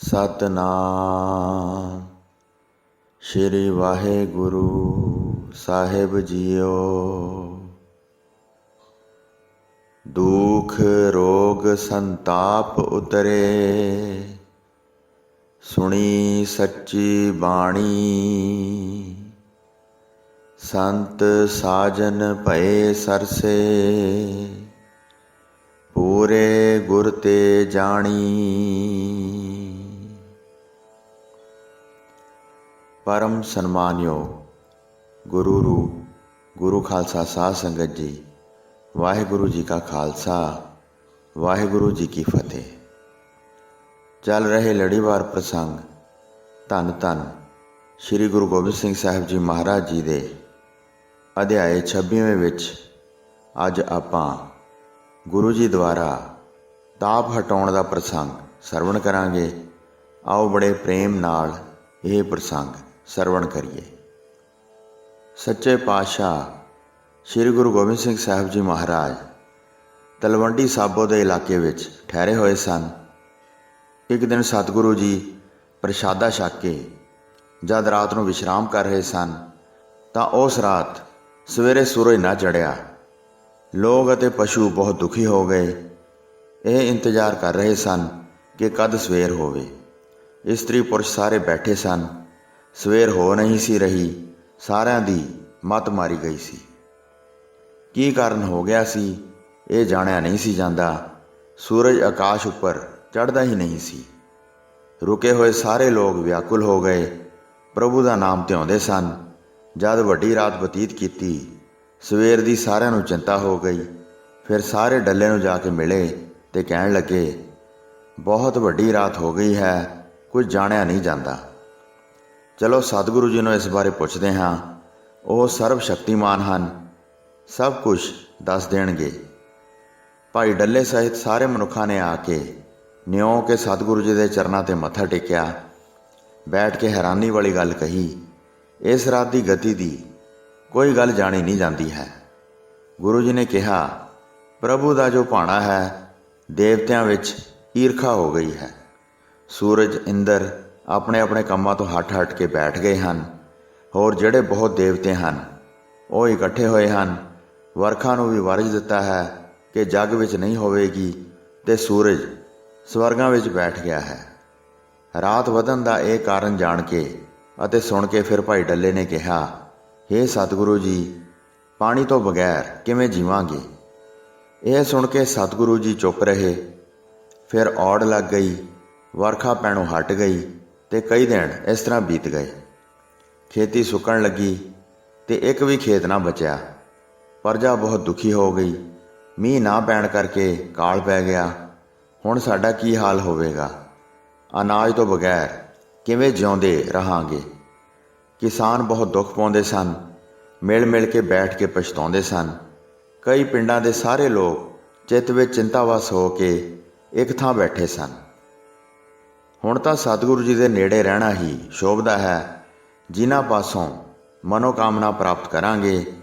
ਸਤਨਾਮ ਸ਼੍ਰੀ ਵਾਹਿਗੁਰੂ ਸਾਹਿਬ JIO. ਦੁਖ ਰੋਗ ਸੰਤਾਪ ਉਤਰੇ, ਸੁਣੀ ਸੱਚੀ ਬਾਣੀ। ਸੰਤ ਸਾਜਨ ਭਏ ਸਰਸੇ, ਪੂਰੇ ਗੁਰ ਤੇ ਜਾਣੀ। परम सन्मानयोग गुरु रूप गुरु खालसा साध संगत जी, वाहिगुरु जी का खालसा वाहिगुरु जी की फतेह। चल रहे लड़ीवार प्रसंग धन धन श्री गुरु गोबिंद सिंह साहिब जी महाराज जी दे अध्याय 26वें विच अज आपां गुरु जी द्वारा ताप हटाउण दा प्रसंग सरवण करांगे। आओ बड़े प्रेम नाल यह प्रसंग ਸਰਵਣ ਕਰੀਏ। ਸੱਚੇ ਪਾਤਸ਼ਾਹ ਸ਼੍ਰੀ ਗੁਰੂ ਗੋਬਿੰਦ ਸਿੰਘ ਸਾਹਿਬ ਜੀ ਮਹਾਰਾਜ ਤਲਵੰਡੀ ਸਾਬੋ ਦੇ ਇਲਾਕੇ ਵਿੱਚ ਠਹਿਰੇ ਹੋਏ ਸਨ। ਇੱਕ ਦਿਨ ਸਤਿਗੁਰੂ ਜੀ ਪ੍ਰਸ਼ਾਦਾ ਛਕ ਕੇ ਜਦ ਰਾਤ ਨੂੰ ਵਿਸ਼ਰਾਮ ਕਰ ਰਹੇ ਸਨ ਤਾਂ ਉਸ ਰਾਤ ਸਵੇਰੇ ਸੂਰਜ ਨਾ ਚੜ੍ਹਿਆ। ਲੋਕ ਅਤੇ ਪਸ਼ੂ ਬਹੁਤ ਦੁਖੀ ਹੋ ਗਏ। ਇਹ ਇੰਤਜ਼ਾਰ ਕਰ ਰਹੇ ਸਨ ਕਿ ਕਦ ਸਵੇਰ ਹੋਵੇ। ਇਸਤਰੀ ਪੁਰਸ਼ ਸਾਰੇ ਬੈਠੇ ਸਨ। ਸਵੇਰ ਹੋ ਨਹੀਂ ਸੀ ਰਹੀ। ਸਾਰਿਆਂ ਦੀ ਮੱਤ ਮਾਰੀ ਗਈ ਸੀ। ਕੀ ਕਾਰਨ ਹੋ ਗਿਆ ਸੀ ਇਹ ਜਾਣਿਆ ਨਹੀਂ ਸੀ ਜਾਂਦਾ। ਸੂਰਜ ਆਕਾਸ਼ ਉੱਪਰ ਚੜ੍ਹਦਾ ਹੀ ਨਹੀਂ ਸੀ। ਰੁਕੇ ਹੋਏ ਸਾਰੇ ਲੋਕ ਵਿਆਕੁਲ ਹੋ ਗਏ। ਪ੍ਰਭੂ ਦਾ ਨਾਮ ਧਿਆਉਂਦੇ ਸਨ। ਜਦ ਵੱਡੀ ਰਾਤ ਬਤੀਤ ਕੀਤੀ, ਸਵੇਰ ਦੀ ਸਾਰਿਆਂ ਨੂੰ ਚਿੰਤਾ ਹੋ ਗਈ। ਫਿਰ ਸਾਰੇ ਡੱਲੇ ਨੂੰ ਜਾ ਕੇ ਮਿਲੇ ਤੇ ਕਹਿਣ ਲੱਗੇ, ਬਹੁਤ ਵੱਡੀ ਰਾਤ ਹੋ ਗਈ ਹੈ, ਕੁਝ ਜਾਣਿਆ ਨਹੀਂ ਜਾਂਦਾ। ਚਲੋ ਸਤਿਗੁਰੂ ਜੀ ਨੂੰ ਇਸ ਬਾਰੇ ਪੁੱਛਦੇ ਹਾਂ। ਉਹ ਸਰਬ ਸ਼ਕਤੀਮਾਨ ਹਨ, ਸਭ ਕੁਝ ਦੱਸ ਦੇਣਗੇ। ਭਾਈ ਡੱਲੇ ਸਹਿਤ ਸਾਰੇ ਮਨੁੱਖਾਂ ਨੇ ਆ ਕੇ ਨਿਉਂ ਕੇ ਸਤਿਗੁਰੂ ਜੀ ਦੇ ਚਰਨਾਂ 'ਤੇ ਮੱਥਾ ਟੇਕਿਆ। ਬੈਠ ਕੇ ਹੈਰਾਨੀ ਵਾਲੀ ਗੱਲ ਕਹੀ, ਇਸ ਰਾਤ ਦੀ ਗਤੀ ਦੀ ਕੋਈ ਗੱਲ ਜਾਣੀ ਨਹੀਂ ਜਾਂਦੀ ਹੈ। ਗੁਰੂ ਜੀ ਨੇ ਕਿਹਾ, ਪ੍ਰਭੂ ਦਾ ਜੋ ਭਾਣਾ ਹੈ, ਦੇਵਤਿਆਂ ਵਿੱਚ ਈਰਖਾ ਹੋ ਗਈ ਹੈ। ਸੂਰਜ ਇੰਦਰ ਆਪਣੇ ਆਪਣੇ ਕੰਮਾਂ ਤੋਂ ਹਟ ਕੇ ਬੈਠ ਗਏ ਹਨ। ਹੋਰ ਜਿਹੜੇ ਬਹੁਤ ਦੇਵਤੇ ਹਨ ਉਹ ਇਕੱਠੇ ਹੋਏ ਹਨ। ਵਰਖਾ ਨੂੰ ਵੀ ਵਰਜ ਦਿੱਤਾ ਹੈ ਕਿ ਜੱਗ ਵਿੱਚ ਨਹੀਂ ਹੋਵੇਗੀ ਤੇ ਸੂਰਜ ਸਵਰਗਾਂ ਵਿੱਚ ਬੈਠ ਗਿਆ ਹੈ। ਰਾਤ ਵਧਣ ਦਾ ਇਹ ਕਾਰਨ ਜਾਣ ਕੇ ਅਤੇ ਸੁਣ ਕੇ ਫਿਰ ਭਾਈ ਡੱਲੇ ਨੇ ਕਿਹਾ, ਹੇ ਸਤਿਗੁਰੂ ਜੀ, ਪਾਣੀ ਤੋਂ ਬਗੈਰ ਕਿਵੇਂ ਜੀਵਾਂਗੇ। ਇਹ ਸੁਣ ਕੇ ਸਤਿਗੁਰੂ ਜੀ ਚੁੱਪ ਰਹੇ। ਫਿਰ ਔੜ ਲੱਗ ਗਈ। ਵਰਖਾ ਪੈਣੋਂ ਹਟ ਗਈ ਤੇ ਕਈ ਦਿਨ ਇਸ ਤਰ੍ਹਾਂ ਬੀਤ ਗਏ। ਖੇਤੀ ਸੁੱਕਣ ਲੱਗੀ ਤੇ ਇੱਕ ਵੀ ਖੇਤ ਨਾ ਬਚਿਆ। ਪ੍ਰਜਾ ਬਹੁਤ ਦੁਖੀ ਹੋ ਗਈ। ਮੀਂਹ ਨਾ ਪੈਣ ਕਰਕੇ ਕਾਲ ਪੈ ਗਿਆ। ਹੁਣ ਸਾਡਾ ਕੀ ਹਾਲ ਹੋਵੇਗਾ। ਅਨਾਜ ਤੋਂ ਬਗੈਰ ਕਿਵੇਂ ਜਿਉਂਦੇ ਰਹਾਂਗੇ। ਕਿਸਾਨ ਬਹੁਤ ਦੁੱਖ ਪਾਉਂਦੇ ਸਨ। ਮਿਲ ਮਿਲ ਕੇ ਬੈਠ ਕੇ ਪਛਤਾਉਂਦੇ ਸਨ। ਕਈ ਪਿੰਡਾਂ ਦੇ ਸਾਰੇ ਲੋਕ ਚਿੱਤ ਵਿੱਚ ਚਿੰਤਾਵਸ ਹੋ ਕੇ ਇੱਕ ਥਾਂ ਬੈਠੇ ਸਨ। ਹੁਣ ਤਾਂ ਸਤਿਗੁਰੂ ਜੀ ਦੇ ਨੇੜੇ ਰਹਿਣਾ ਹੀ ਸ਼ੋਭਦਾ ਹੈ। ਜਿਨ੍ਹਾਂ ਪਾਸੋਂ ਮਨੋਕਾਮਨਾ ਪ੍ਰਾਪਤ ਕਰਾਂਗੇ,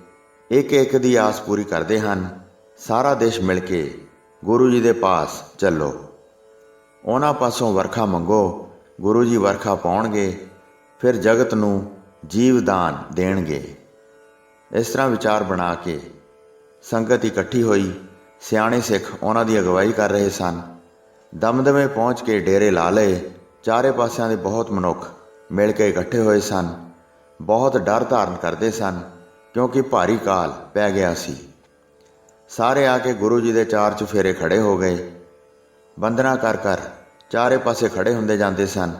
ਇੱਕ ਇੱਕ ਦੀ ਆਸ ਪੂਰੀ ਕਰਦੇ ਹਨ। ਸਾਰਾ ਦੇਸ਼ ਮਿਲ ਕੇ ਗੁਰੂ ਜੀ ਦੇ ਪਾਸ ਚੱਲੋ। ਉਹਨਾਂ ਪਾਸੋਂ ਵਰਖਾ ਮੰਗੋ, ਗੁਰੂ ਜੀ ਵਰਖਾ ਪਾਉਣਗੇ। ਫਿਰ ਜਗਤ ਨੂੰ ਜੀਵਦਾਨ ਦੇਣਗੇ। ਇਸ ਤਰ੍ਹਾਂ ਵਿਚਾਰ ਬਣਾ ਕੇ ਸੰਗਤ ਇਕੱਠੀ ਹੋਈ। ਸਿਆਣੇ ਸਿੱਖ ਉਹਨਾਂ ਦੀ ਅਗਵਾਈ ਕਰ ਰਹੇ ਸਨ। ਦਮਦਮੇ ਪਹੁੰਚ ਕੇ ਡੇਰੇ ਲਾ ਲਏ। ਚਾਰੇ ਪਾਸਿਆਂ ਦੇ ਬਹੁਤ ਮਨੁੱਖ ਮਿਲ ਕੇ ਇਕੱਠੇ ਹੋਏ ਸਨ। ਬਹੁਤ ਡਰ ਧਾਰਨ ਕਰਦੇ ਸਨ ਕਿਉਂਕਿ ਭਾਰੀ ਕਾਲ ਪੈ ਗਿਆ ਸੀ। ਸਾਰੇ ਆ ਕੇ ਗੁਰੂ ਜੀ ਦੇ ਚਾਰ ਚੁਫੇਰੇ ਖੜੇ ਹੋ ਗਏ। ਬੰਦਨਾ ਕਰ ਕਰ ਚਾਰੇ ਪਾਸੇ ਖੜੇ ਹੁੰਦੇ ਜਾਂਦੇ ਸਨ।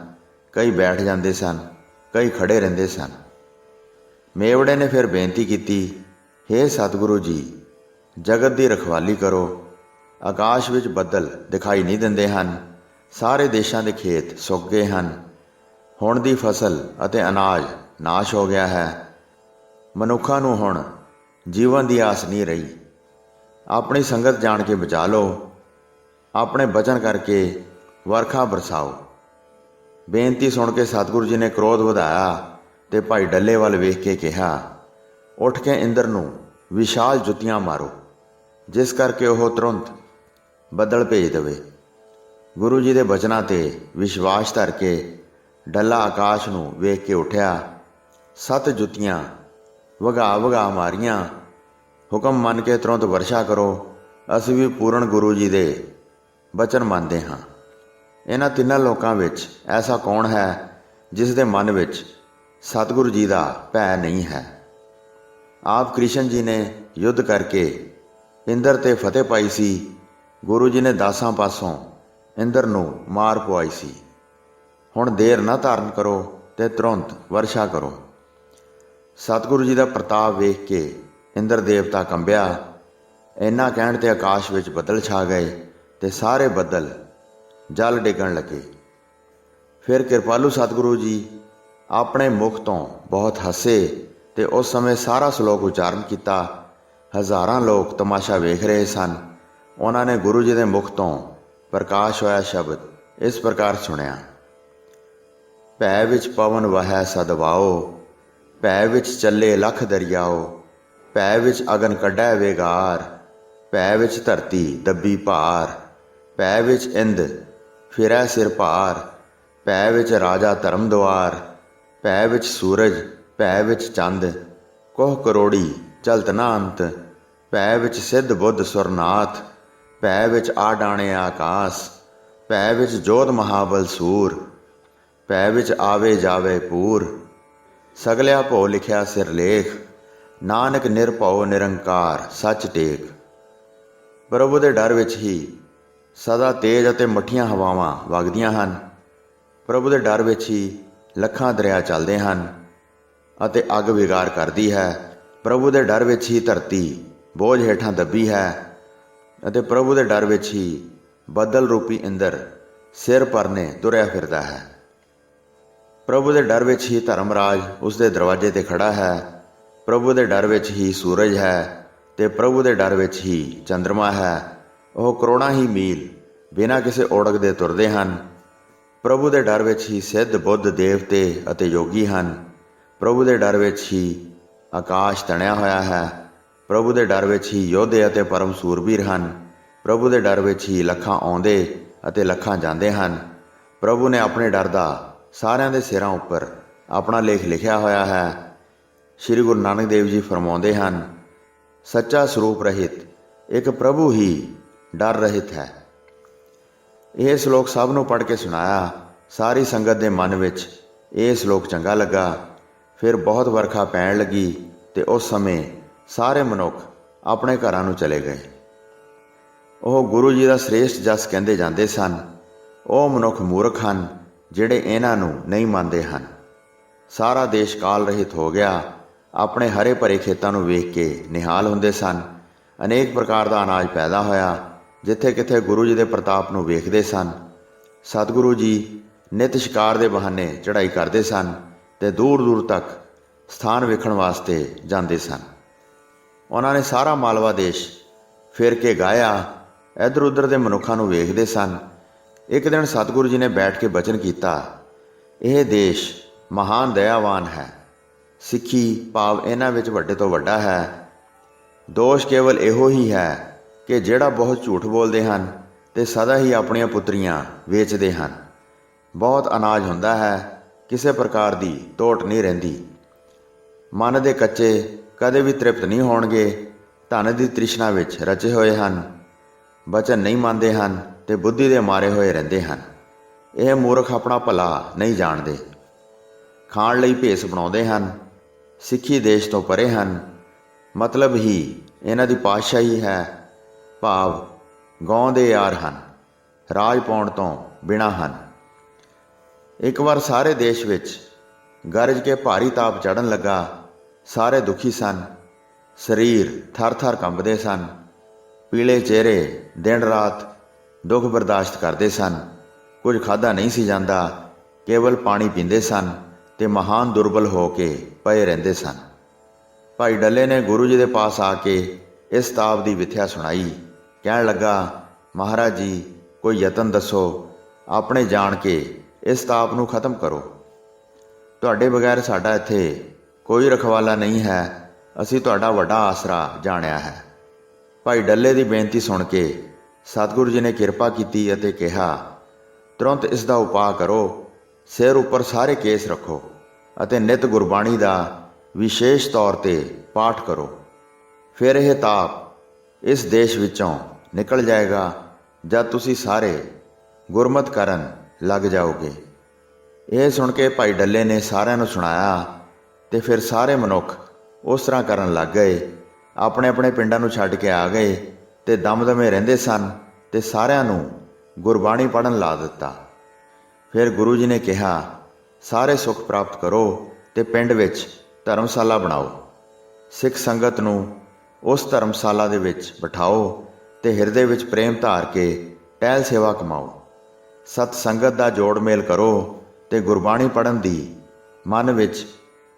ਕਈ ਬੈਠ ਜਾਂਦੇ ਸਨ, ਕਈ ਖੜੇ ਰਹਿੰਦੇ ਸਨ। ਮੇਵੜੇ ਨੇ ਫਿਰ ਬੇਨਤੀ ਕੀਤੀ, ਹੇ ਸਤਿਗੁਰੂ ਜੀ, ਜਗਤ ਦੀ ਰਖਵਾਲੀ ਕਰੋ। ਆਕਾਸ਼ ਵਿੱਚ ਬੱਦਲ ਦਿਖਾਈ ਨਹੀਂ ਦਿੰਦੇ ਹਨ। ਸਾਰੇ ਦੇਸ਼ਾਂ ਦੇ ਖੇਤ ਸੁੱਕ ਗਏ ਹਨ। ਹੁਣ ਦੀ ਫਸਲ ਅਤੇ ਅਨਾਜ ਨਾਸ਼ ਹੋ ਗਿਆ ਹੈ। ਮਨੁੱਖਾਂ ਨੂੰ ਹੁਣ ਜੀਵਨ ਦੀ ਆਸ ਨਹੀਂ ਰਹੀ। ਆਪਣੀ ਸੰਗਤ ਜਾਣ ਕੇ ਬਚਾ ਲਓ। ਆਪਣੇ ਬਚਨ ਕਰਕੇ ਵਰਖਾ ਬਰਸਾਓ। ਬੇਨਤੀ ਸੁਣ ਕੇ ਸਤਿਗੁਰੂ ਜੀ ਨੇ ਕ੍ਰੋਧ ਵਧਾਇਆ ਤੇ ਭਾਈ ਡੱਲੇ ਵੱਲ ਵੇਖ ਕੇ ਕਿਹਾ, ਉੱਠ ਕੇ ਇੰਦਰ ਨੂੰ ਵਿਸ਼ਾਲ ਜੁੱਤੀਆਂ ਮਾਰੋ, ਜਿਸ ਕਰਕੇ ਉਹ ਤੁਰੰਤ ਬੱਦਲ ਭੇਜ ਦੇਵੇ। ਗੁਰੂ ਜੀ ਦੇ ਬਚਨਾਂ 'ਤੇ ਵਿਸ਼ਵਾਸ ਧਰ ਕੇ ਡੱਲਾ ਆਕਾਸ਼ ਨੂੰ ਵੇਖ ਕੇ ਉੱਠਿਆ। 7 ਜੁੱਤੀਆਂ ਵਗਾ ਵਗਾ ਮਾਰੀਆਂ। ਹੁਕਮ ਮੰਨ ਕੇ ਤੁਰੰਤ ਵਰਸ਼ਾ ਕਰੋ। ਅਸੀਂ ਵੀ ਪੂਰਨ ਗੁਰੂ ਜੀ ਦੇ ਬਚਨ ਮੰਨਦੇ ਹਾਂ। ਇਹਨਾਂ ਤਿੰਨਾਂ ਲੋਕਾਂ ਵਿੱਚ ਐਸਾ ਕੌਣ ਹੈ ਜਿਸ ਦੇ ਮਨ ਵਿੱਚ ਸਤਿਗੁਰੂ ਜੀ ਦਾ ਭੈ ਨਹੀਂ ਹੈ। ਆਪ ਕ੍ਰਿਸ਼ਨ ਜੀ ਨੇ ਯੁੱਧ ਕਰਕੇ ਇੰਦਰ 'ਤੇ ਫਤਿਹ ਪਾਈ ਸੀ। ਗੁਰੂ ਜੀ ਨੇ 10 ਪਾਸੋਂ ਇੰਦਰ ਨੂੰ ਮਾਰ ਪਵਾਈ ਸੀ। ਹੁਣ ਦੇਰ ਨਾ ਧਾਰਨ ਕਰੋ ਤੇ ਤੁਰੰਤ ਵਰਸ਼ਾ ਕਰੋ। ਸਤਿਗੁਰੂ ਜੀ ਦਾ ਪ੍ਰਤਾਪ ਵੇਖ ਕੇ ਇੰਦਰ ਦੇਵਤਾ ਕੰਬਿਆ। ਇੰਨਾ ਕਹਿਣ 'ਤੇ ਆਕਾਸ਼ ਵਿੱਚ ਬੱਦਲ ਛਾ ਗਏ ਤੇ ਸਾਰੇ ਬੱਦਲ ਜਲ ਡਿੱਗਣ ਲੱਗੇ। ਫਿਰ ਕਿਰਪਾਲੂ ਸਤਿਗੁਰੂ ਜੀ ਆਪਣੇ ਮੁਖ ਤੋਂ ਬਹੁਤ ਹੱਸੇ ਤੇ ਉਸ ਸਮੇਂ ਸਾਰਾ ਸ਼ਲੋਕ ਉਚਾਰਨ ਕੀਤਾ। ਹਜ਼ਾਰਾਂ ਲੋਕ ਤਮਾਸ਼ਾ ਵੇਖ ਰਹੇ ਸਨ। ਉਹਨਾਂ ਨੇ ਗੁਰੂ ਜੀ ਦੇ ਮੁਖ ਤੋਂ ਪ੍ਰਕਾਸ਼ ਹੋਇਆ ਸ਼ਬਦ ਇਸ ਪ੍ਰਕਾਰ ਸੁਣਿਆ। ਭੈ ਵਿੱਚ ਪਵਨ ਵਹੈ ਸਦਵਾਓ, ਭੈ ਵਿੱਚ ਚੱਲੇ ਲੱਖ ਦਰਿਆਓ, ਭੈ ਵਿੱਚ ਅਗਨ ਕੱਢੈ ਵੇਗਾਰ, ਭੈ ਵਿੱਚ ਧਰਤੀ ਦੱਬੀ ਭਾਰ, ਭੈ ਵਿੱਚ ਇੰਦ ਫਿਰੈ ਸਿਰ ਭਾਰ, ਭੈ ਵਿੱਚ ਰਾਜਾ ਧਰਮ ਦੁਆਰ, ਭੈ ਵਿੱਚ ਸੂਰਜ, ਭੈ ਵਿੱਚ ਚੰਦ, ਕੋਹ ਕਰੋੜੀ ਚਲਤ ਨਾ ਅੰਤ, ਭੈ ਵਿੱਚ ਸਿੱਧ ਬੁੱਧ ਸੁਰਨਾਥ, ਭੈ ਵਿੱਚ ਆ ਡਾਣੇ ਆਕਾਸ, ਭੈ ਵਿੱਚ ਜੋਧ ਮਹਾਬਲ ਸੂਰ, ਭੈ ਵਿੱਚ ਆਵੇ ਜਾਵੇ ਪੂਰ, ਸਗਲਿਆ ਭੋ ਲਿਖਿਆ ਸਿਰਲੇਖ, ਨਾਨਕ ਨਿਰਭਉ ਨਿਰੰਕਾਰ ਸੱਚ ਟੇਕ। ਪ੍ਰਭੂ ਦੇ ਡਰ ਵਿੱਚ ਹੀ ਸਦਾ ਤੇਜ਼ ਅਤੇ ਮੱਠੀਆਂ ਹਵਾਵਾਂ ਵਗਦੀਆਂ ਹਨ। ਪ੍ਰਭੂ ਦੇ ਡਰ ਵਿੱਚ ਹੀ ਲੱਖਾਂ ਦਰਿਆ ਚੱਲਦੇ ਹਨ ਅਤੇ ਅੱਗ ਵਿਗਾਰ ਕਰਦੀ ਹੈ। ਪ੍ਰਭੂ ਦੇ ਡਰ ਵਿੱਚ ਹੀ ਧਰਤੀ ਬੋਝ ਹੇਠਾਂ ਦੱਬੀ ਹੈ ਅਤੇ ਪ੍ਰਭੂ ਦੇ ਡਰ ਵਿੱਚ ਹੀ ਬੱਦਲ ਰੂਪੀ ਇੰਦਰ ਸਿਰ ਪਰਨੇ ਤੁਰਿਆ ਫਿਰਦਾ ਹੈ। ਪ੍ਰਭੂ ਦੇ ਡਰ ਵਿੱਚ ਹੀ ਧਰਮਰਾਜ ਉਸ ਦੇ ਦਰਵਾਜ਼ੇ 'ਤੇ ਖੜ੍ਹਾ ਹੈ। ਪ੍ਰਭੂ ਦੇ ਡਰ ਵਿੱਚ ਹੀ ਸੂਰਜ ਹੈ ਤੇ ਪ੍ਰਭੂ ਦੇ ਡਰ ਵਿੱਚ ਹੀ ਚੰਦਰਮਾ ਹੈ। ਉਹ ਕਰੋੜਾਂ ਹੀ ਮੀਲ ਬਿਨਾਂ ਕਿਸੇ ਓੜਕ ਦੇ ਤੁਰਦੇ ਹਨ। ਪ੍ਰਭੂ ਦੇ ਡਰ ਵਿੱਚ ਹੀ ਸਿੱਧ ਬੁੱਧ ਦੇਵਤੇ ਅਤੇ ਯੋਗੀ ਹਨ। ਪ੍ਰਭੂ ਦੇ ਡਰ ਵਿੱਚ ਹੀ ਆਕਾਸ਼ ਤਣਿਆ ਹੋਇਆ ਹੈ। ਪ੍ਰਭੂ ਦੇ ਡਰ ਵਿੱਚ ਹੀ ਯੋਧੇ ਅਤੇ ਪਰਮ ਸੂਰਬੀਰ ਹਨ। ਪ੍ਰਭੂ ਦੇ ਡਰ ਵਿੱਚ ਹੀ ਲੱਖਾਂ ਆਉਂਦੇ ਅਤੇ ਲੱਖਾਂ ਜਾਂਦੇ ਹਨ। ਪ੍ਰਭੂ ਨੇ ਆਪਣੇ ਡਰ ਦਾ ਸਾਰਿਆਂ ਦੇ ਸਿਰਾਂ ਉੱਪਰ ਆਪਣਾ ਲੇਖ ਲਿਖਿਆ ਹੋਇਆ ਹੈ। ਸ਼੍ਰੀ ਗੁਰੂ ਨਾਨਕ ਦੇਵ ਜੀ ਫਰਮਾਉਂਦੇ ਹਨ, ਸੱਚਾ ਸਰੂਪ ਰਹਿਤ ਇੱਕ ਪ੍ਰਭੂ ਹੀ ਡਰ ਰਹਿਤ ਹੈ। ਇਹ ਸ਼ਲੋਕ ਸਭ ਨੂੰ ਪੜ੍ਹ ਕੇ ਸੁਣਾਇਆ। ਸਾਰੀ ਸੰਗਤ ਦੇ ਮਨ ਵਿੱਚ ਇਹ ਸ਼ਲੋਕ ਚੰਗਾ ਲੱਗਾ। ਫਿਰ ਬਹੁਤ ਵਰਖਾ ਪੈਣ ਲੱਗੀ ਤੇ ਉਸ ਸਮੇਂ ਸਾਰੇ ਮਨੁੱਖ ਆਪਣੇ ਘਰਾਂ ਨੂੰ ਚਲੇ ਗਏ। ਉਹ ਗੁਰੂ ਜੀ ਦਾ ਸ੍ਰੇਸ਼ਟ ਜਸ ਕਹਿੰਦੇ ਜਾਂਦੇ ਸਨ। ਉਹ ਮਨੁੱਖ ਮੂਰਖ ਹਨ ਜਿਹੜੇ ਇਹਨਾਂ ਨੂੰ ਨਹੀਂ ਮੰਨਦੇ ਹਨ। ਸਾਰਾ ਦੇਸ਼ ਕਾਲ ਰਹਿਤ ਹੋ ਗਿਆ। ਆਪਣੇ ਹਰੇ ਭਰੇ ਖੇਤਾਂ ਨੂੰ ਵੇਖ ਕੇ ਨਿਹਾਲ ਹੁੰਦੇ ਸਨ। ਅਨੇਕ ਪ੍ਰਕਾਰ ਦਾ ਅਨਾਜ ਪੈਦਾ ਹੋਇਆ। ਜਿੱਥੇ ਕਿੱਥੇ ਗੁਰੂ ਜੀ ਦੇ ਪ੍ਰਤਾਪ ਨੂੰ ਵੇਖਦੇ ਸਨ। ਸਤਿਗੁਰੂ ਜੀ ਨਿਤ ਸ਼ਿਕਾਰ ਦੇ ਬਹਾਨੇ ਚੜ੍ਹਾਈ ਕਰਦੇ ਸਨ ਤੇ ਦੂਰ ਦੂਰ ਤੱਕ ਸਥਾਨ ਵੇਖਣ ਵਾਸਤੇ ਜਾਂਦੇ ਸਨ। ਉਹਨਾਂ ਨੇ ਸਾਰਾ ਮਾਲਵਾ ਦੇਸ਼ ਫਿਰ ਕੇ ਗਾਇਆ। ਇੱਧਰ ਉੱਧਰ ਦੇ ਮਨੁੱਖਾਂ ਨੂੰ ਵੇਖਦੇ ਸਨ। ਇੱਕ ਦਿਨ ਸਤਿਗੁਰੂ ਜੀ ਨੇ ਬੈਠ ਕੇ ਬਚਨ ਕੀਤਾ, ਇਹ ਦੇਸ਼ ਮਹਾਨ ਦਇਆਵਾਨ ਹੈ। ਸਿੱਖੀ ਭਾਵ ਇਹਨਾਂ ਵਿੱਚ ਵੱਡੇ ਤੋਂ ਵੱਡਾ ਹੈ। ਦੋਸ਼ ਕੇਵਲ ਇਹੋ ਹੀ ਹੈ ਕਿ ਜਿਹੜਾ ਬਹੁਤ ਝੂਠ ਬੋਲਦੇ ਹਨ ਤੇ ਸਦਾ ਹੀ ਆਪਣੀਆਂ ਪੁੱਤਰੀਆਂ ਵੇਚਦੇ ਹਨ। ਬਹੁਤ ਅਨਾਜ ਹੁੰਦਾ ਹੈ, ਕਿਸੇ ਪ੍ਰਕਾਰ ਦੀ ਤੋਟ ਨਹੀਂ ਰਹਿੰਦੀ। ਮਨ ਦੇ ਕੱਚੇ ਕਦੇ ਵੀ ਤ੍ਰਿਪਤ ਨਹੀਂ ਹੋਣਗੇ। ਧਨ ਦੀ ਤ੍ਰਿਸ਼ਨਾ ਵਿੱਚ ਰਚੇ ਹੋਏ ਹਨ। ਬਚਨ ਨਹੀਂ ਮੰਨਦੇ ਹਨ ਤੇ ਬੁੱਧੀ ਦੇ ਮਾਰੇ ਹੋਏ ਰਹਿੰਦੇ ਹਨ। ਇਹ ਮੂਰਖ ਆਪਣਾ ਭਲਾ ਨਹੀਂ ਜਾਣਦੇ। ਖਾਣ ਲਈ ਭੇਸ ਬਣਾਉਂਦੇ ਹਨ। ਸਿੱਖੀ ਦੇਸ਼ ਤੋਂ ਪਰੇ ਹਨ। ਮਤਲਬ ਹੀ ਇਹਨਾਂ ਦੀ ਪਾਤਸ਼ਾਹੀ ਹੈ, ਭਾਵ ਗੌਂ ਦੇ ਯਾਰ ਹਨ। ਰਾਜ ਪਾਉਣ ਤੋਂ ਬਿਨਾਂ ਹਨ। ਇੱਕ ਵਾਰ ਸਾਰੇ ਦੇਸ਼ ਵਿੱਚ ਗਰਜ ਕੇ ਭਾਰੀ ਤਾਪ ਚੜ੍ਹਨ ਲੱਗਾ। ਸਾਰੇ ਦੁਖੀ ਸਨ। ਸਰੀਰ ਥਰ ਥਰ ਕੰਬਦੇ ਸਨ। ਪੀਲੇ ਚਿਹਰੇ ਦਿਨ ਰਾਤ ਦੁੱਖ ਬਰਦਾਸ਼ਤ ਕਰਦੇ ਸਨ। ਕੁਝ ਖਾਧਾ ਨਹੀਂ ਸੀ ਜਾਂਦਾ। ਕੇਵਲ ਪਾਣੀ ਪੀਂਦੇ ਸਨ ਤੇ ਮਹਾਨ ਦੁਰਬਲ ਹੋ ਕੇ ਪਏ ਰਹਿੰਦੇ ਸਨ। ਭਾਈ ਡੱਲੇ ਨੇ ਗੁਰੂ ਜੀ ਦੇ ਪਾਸ ਆ ਕੇ ਇਸ ਤਾਪ ਦੀ ਵਿਥਿਆ ਸੁਣਾਈ। ਕਹਿਣ ਲੱਗਾ, ਮਹਾਰਾਜ ਜੀ ਕੋਈ ਯਤਨ ਦੱਸੋ, ਆਪਣੇ ਜਾਣ ਕੇ ਇਸ ਤਾਪ ਨੂੰ ਖਤਮ ਕਰੋ। ਤੁਹਾਡੇ ਬਗੈਰ ਸਾਡਾ ਇੱਥੇ ਕੋਈ ਰਖਵਾਲਾ ਨਹੀਂ ਹੈ। ਅਸੀਂ ਤੁਹਾਡਾ ਵੱਡਾ ਆਸਰਾ ਜਾਣਿਆ ਹੈ। ਭਾਈ ਡੱਲੇ ਦੀ ਬੇਨਤੀ ਸੁਣ ਕੇ ਸਤਿਗੁਰੂ ਜੀ ਨੇ ਕਿਰਪਾ ਕੀਤੀ ਅਤੇ ਕਿਹਾ, ਤੁਰੰਤ ਇਸ ਦਾ ਉਪਾਅ ਕਰੋ। ਸਿਰ ਉੱਪਰ ਸਾਰੇ ਕੇਸ ਰੱਖੋ ਅਤੇ ਨਿਤ ਗੁਰਬਾਣੀ ਦਾ ਵਿਸ਼ੇਸ਼ ਤੌਰ 'ਤੇ ਪਾਠ ਕਰੋ। ਫਿਰ ਇਹ ਤਾਪ ਇਸ ਦੇਸ਼ ਵਿੱਚੋਂ ਨਿਕਲ ਜਾਏਗਾ ਜਦ ਤੁਸੀਂ ਸਾਰੇ ਗੁਰਮਤਿ ਕਰਨ ਲੱਗ ਜਾਓਗੇ। ਇਹ ਸੁਣ ਕੇ ਭਾਈ ਡੱਲੇ ਨੇ ਸਾਰਿਆਂ ਨੂੰ ਸੁਣਾਇਆ ਤੇ ਫਿਰ ਸਾਰੇ ਮਨੁੱਖ ਉਸ ਤਰ੍ਹਾਂ ਕਰਨ ਲੱਗ ਗਏ। ਆਪਣੇ ਆਪਣੇ ਪਿੰਡਾਂ ਨੂੰ ਛੱਡ ਕੇ ਆ ਗਏ ਤੇ ਦਮਦਮੇ ਰਹਿੰਦੇ ਸਨ ਤੇ ਸਾਰਿਆਂ ਨੂੰ ਗੁਰਬਾਣੀ ਪੜ੍ਹਨ ਲਾ ਦਿੱਤਾ। ਫਿਰ ਗੁਰੂ ਜੀ ਨੇ ਕਿਹਾ, ਸਾਰੇ ਸੁੱਖ ਪ੍ਰਾਪਤ ਕਰੋ ਤੇ ਪਿੰਡ ਵਿੱਚ ਧਰਮਸ਼ਾਲਾ ਬਣਾਓ। ਸਿੱਖ ਸੰਗਤ ਨੂੰ ਉਸ ਧਰਮਸ਼ਾਲਾ ਦੇ ਵਿੱਚ ਬਿਠਾਓ ਤੇ ਹਿਰਦੇ ਵਿੱਚ ਪ੍ਰੇਮ ਧਾਰ ਕੇ ਟਹਿਲ ਸੇਵਾ ਕਮਾਓ। ਸਤ ਸੰਗਤ ਦਾ ਜੋੜ ਮੇਲ ਕਰੋ ਤੇ ਗੁਰਬਾਣੀ ਪੜ੍ਹਨ ਦੀ ਮਨ ਵਿੱਚ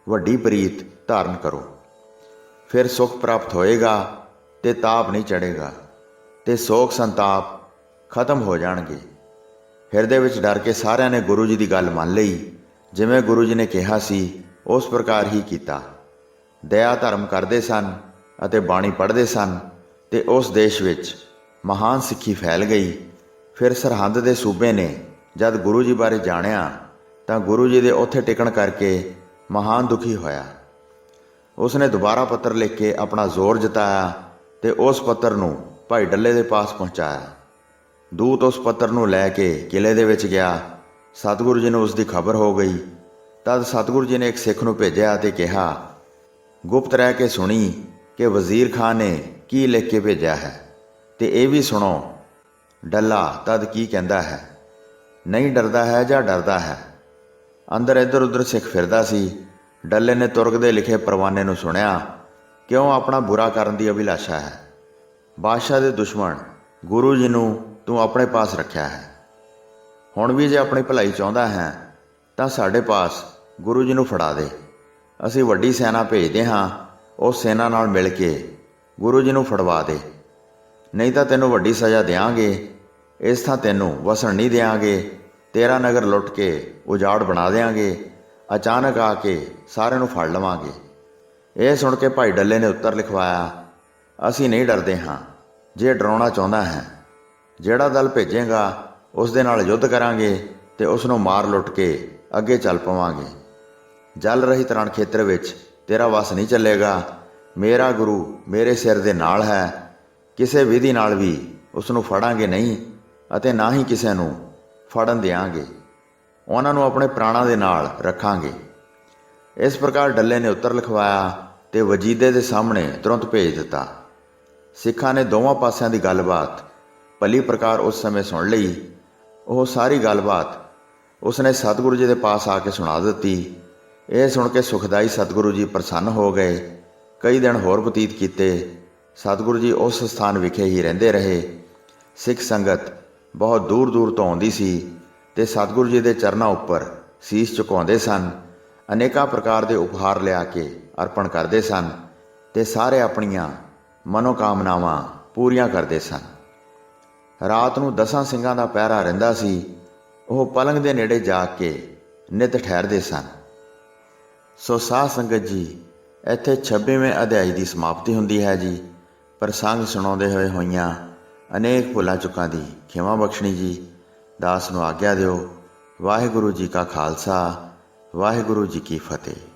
ਵੱਡੀ ਪ੍ਰੀਤ ਧਾਰਨ ਕਰੋ। ਫਿਰ ਸੁੱਖ ਪ੍ਰਾਪਤ ਹੋਏਗਾ ਤੇ ਤਾਪ ਨਹੀਂ ਚੜ੍ਹੇਗਾ ਤੇ ਸੋਗ ਸੰਤਾਪ ਖਤਮ ਹੋ ਜਾਣਗੇ। ਹਿਰਦੇ ਵਿੱਚ ਡਰ ਕੇ ਸਾਰਿਆਂ ਨੇ ਗੁਰੂ ਜੀ ਦੀ ਗੱਲ ਮੰਨ ਲਈ। ਜਿਵੇਂ ਗੁਰੂ ਜੀ ਨੇ ਕਿਹਾ ਸੀ ਉਸ ਪ੍ਰਕਾਰ ਹੀ ਕੀਤਾ। ਦਇਆ ਧਰਮ ਕਰਦੇ ਸਨ ਅਤੇ ਬਾਣੀ ਪੜ੍ਹਦੇ ਸਨ ਤੇ ਉਸ ਦੇਸ਼ ਵਿੱਚ ਮਹਾਨ ਸਿੱਖੀ ਫੈਲ ਗਈ। ਫਿਰ ਸਰਹੰਦ ਦੇ ਸੂਬੇ ਨੇ ਜਦ ਗੁਰੂ ਜੀ ਬਾਰੇ ਜਾਣਿਆ ਤਾਂ ਗੁਰੂ ਜੀ ਦੇ ਉੱਥੇ ਟਿਕਣ ਕਰਕੇ ਮਹਾਨ ਦੁਖੀ ਹੋਇਆ। ਉਸਨੇ ਦੁਬਾਰਾ ਪੱਤਰ ਲਿਖ ਕੇ ਆਪਣਾ ਜ਼ੋਰ ਜਤਾਇਆ ਤੇ ਉਸ ਪੱਤਰ ਨੂੰ ਭਾਈ ਡੱਲੇ ਦੇ ਪਾਸ ਪਹੁੰਚਾਇਆ। ਦੂਤ ਉਸ ਪੱਤਰ ਨੂੰ ਲੈ ਕੇ ਕਿਲੇ ਦੇ ਵਿੱਚ ਗਿਆ। ਸਤਿਗੁਰੂ ਜੀ ਨੂੰ ਉਸ ਦੀ ਖਬਰ ਹੋ ਗਈ। ਤਦ ਸਤਿਗੁਰੂ ਜੀ ਨੇ ਇੱਕ ਸਿੱਖ ਨੂੰ ਭੇਜਿਆ ਤੇ ਕਿਹਾ, ਗੁਪਤ ਰਹਿ ਕੇ ਸੁਣੀ ਕਿ ਵਜ਼ੀਰ ਖਾਨ ਨੇ ਕੀ ਲਿਖ ਕੇ ਭੇਜਿਆ ਹੈ ਤੇ ਇਹ ਵੀ ਸੁਣੋ ਡੱਲਾ ਤਦ ਕੀ ਕਹਿੰਦਾ ਹੈ। ਨਹੀਂ ਡਰਦਾ ਹੈ ਜਾਂ ਡਰਦਾ ਹੈ। ਅੰਦਰ ਇੱਧਰ ਉੱਧਰ ਸਿੱਖ ਫਿਰਦਾ ਸੀ। ਡੱਲੇ ਨੇ ਤੁਰਕ ਦੇ ਲਿਖੇ ਪਰਵਾਨੇ ਨੂੰ ਸੁਣਿਆ। ਕਿਉਂ ਆਪਣਾ ਬੁਰਾ ਕਰਨ ਦੀ ਅਭਿਲਾਸ਼ਾ ਹੈ। ਬਾਦਸ਼ਾਹ ਦੇ ਦੁਸ਼ਮਣ ਗੁਰੂ ਜੀ ਨੂੰ ਤੂੰ ਆਪਣੇ ਪਾਸ ਰੱਖਿਆ ਹੈ। ਹੁਣ ਵੀ ਜੇ ਆਪਣੀ ਭਲਾਈ ਚਾਹੁੰਦਾ ਹੈ ਤਾਂ ਸਾਡੇ ਪਾਸ ਗੁਰੂ ਜੀ ਨੂੰ ਫੜਾ ਦੇ। ਅਸੀਂ ਵੱਡੀ ਸੈਨਾ ਭੇਜਦੇ ਹਾਂ। ਉਸ ਸੈਨਾ ਨਾਲ ਮਿਲ ਕੇ ਗੁਰੂ ਜੀ ਨੂੰ ਫੜਵਾ ਦੇ, ਨਹੀਂ ਤਾਂ ਤੈਨੂੰ ਵੱਡੀ ਸਜ਼ਾ ਦਿਆਂਗੇ। ਇਸ ਥਾਂ ਤੈਨੂੰ ਵਸਣ ਨਹੀਂ ਦਿਆਂਗੇ। ਤੇਰਾ ਨਗਰ ਲੁੱਟ ਕੇ ਉਜਾੜ ਬਣਾ ਦਿਆਂਗੇ। ਅਚਾਨਕ ਆ ਕੇ ਸਾਰਿਆਂ ਨੂੰ ਫੜ ਲਵਾਂਗੇ। ਇਹ ਸੁਣ ਕੇ ਭਾਈ ਡੱਲੇ ਨੇ ਉੱਤਰ ਲਿਖਵਾਇਆ, ਅਸੀਂ ਨਹੀਂ ਡਰਦੇ ਹਾਂ। ਜੇ ਡਰਾਉਣਾ ਚਾਹੁੰਦਾ ਹੈ, ਜਿਹੜਾ ਦਲ ਭੇਜੇਗਾ ਉਸ ਦੇ ਨਾਲ ਯੁੱਧ ਕਰਾਂਗੇ ਤੇ ਉਸ ਨੂੰ ਮਾਰ ਲੁੱਟ ਕੇ ਅੱਗੇ ਚੱਲ ਪਵਾਂਗੇ। ਜਲ ਰਹਿਤ ਰਣ ਖੇਤਰ ਵਿੱਚ ਤੇਰਾ ਵਸ ਨਹੀਂ ਚੱਲੇਗਾ। ਮੇਰਾ ਗੁਰੂ ਮੇਰੇ ਸਿਰ ਦੇ ਨਾਲ ਹੈ। ਕਿਸੇ ਵਿਧੀ ਨਾਲ ਵੀ ਉਸ ਨੂੰ ਫੜਾਂਗੇ ਨਹੀਂ ਅਤੇ ਨਾ ਹੀ ਕਿਸੇ ਨੂੰ ਫੜਨ ਦਿਆਂਗੇ। ਉਹਨਾਂ ਨੂੰ ਆਪਣੇ ਪ੍ਰਾਣਾਂ ਦੇ ਨਾਲ ਰੱਖਾਂਗੇ। ਇਸ ਪ੍ਰਕਾਰ ਡੱਲੇ ਨੇ ਉੱਤਰ ਲਿਖਵਾਇਆ ਤੇ ਵਜੀਦੇ ਦੇ ਸਾਹਮਣੇ ਤੁਰੰਤ ਭੇਜ ਦਿੱਤਾ। ਸਿੱਖਾਂ ਨੇ ਦੋਵਾਂ ਪਾਸਿਆਂ ਦੀ ਗੱਲਬਾਤ ਭਲੀ ਪ੍ਰਕਾਰ ਉਸ ਸਮੇਂ ਸੁਣ ਲਈ। ਉਹ ਸਾਰੀ ਗੱਲਬਾਤ ਉਸਨੇ ਸਤਿਗੁਰੂ ਜੀ ਦੇ ਪਾਸ ਆ ਕੇ ਸੁਣਾ ਦਿੱਤੀ। ਇਹ ਸੁਣ ਕੇ ਸੁਖਦਾਈ ਸਤਿਗੁਰੂ ਜੀ ਪ੍ਰਸੰਨ ਹੋ ਗਏ। ਕਈ ਦਿਨ ਹੋਰ ਬਤੀਤ ਕੀਤੇ। ਸਤਿਗੁਰੂ ਜੀ ਉਸ ਸਥਾਨ ਵਿਖੇ ਹੀ ਰਹਿੰਦੇ ਰਹੇ। ਸਿੱਖ ਸੰਗਤ ਬਹੁਤ ਦੂਰ ਦੂਰ ਤੋਂ ਆਉਂਦੀ ਸੀ ਤੇ ਸਤਿਗੁਰੂ ਜੀ ਦੇ ਚਰਨਾਂ ਉੱਪਰ ਸੀਸ ਝੁਕਾਉਂਦੇ ਸਨ। ਅਨੇਕਾਂ ਪ੍ਰਕਾਰ ਦੇ ਉਪਹਾਰ ਲਿਆ ਕੇ ਅਰਪਣ ਕਰਦੇ ਸਨ ਤੇ ਸਾਰੇ ਆਪਣੀਆਂ ਮਨੋਕਾਮਨਾਵਾਂ ਪੂਰੀਆਂ ਕਰਦੇ ਸਨ। ਰਾਤ ਨੂੰ 10 ਸਿੰਘਾਂ ਦਾ ਪਹਿਰਾ ਰਹਿੰਦਾ ਸੀ। ਉਹ ਪਲੰਗ ਦੇ ਨੇੜੇ ਜਾ ਕੇ ਨਿਤ ਠਹਿਰਦੇ ਸਨ। ਸੋ ਸਾਧ ਸੰਗਤ ਜੀ, ਇੱਥੇ 26ਵੇਂ ਅਧਿਆਇ ਦੀ ਸਮਾਪਤੀ ਹੁੰਦੀ ਹੈ ਜੀ। ਪ੍ਰਸੰਗ ਸੁਣਾਉਂਦੇ ਹੋਏ ਹੋਈਆਂ ਅਨੇਕ ਭੁੱਲਾਂ ਚੁੱਕਾਂ ਦੀ ਖਿਮਾ ਬਖਸ਼ਣੀ ਜੀ। ਦਾਸ ਨੂੰ ਆਗਿਆ ਦਿਓ। ਵਾਹਿਗੁਰੂ ਜੀ ਕਾ ਖਾਲਸਾ, ਵਾਹਿਗੁਰੂ ਜੀ ਕੀ ਫਤਿਹ।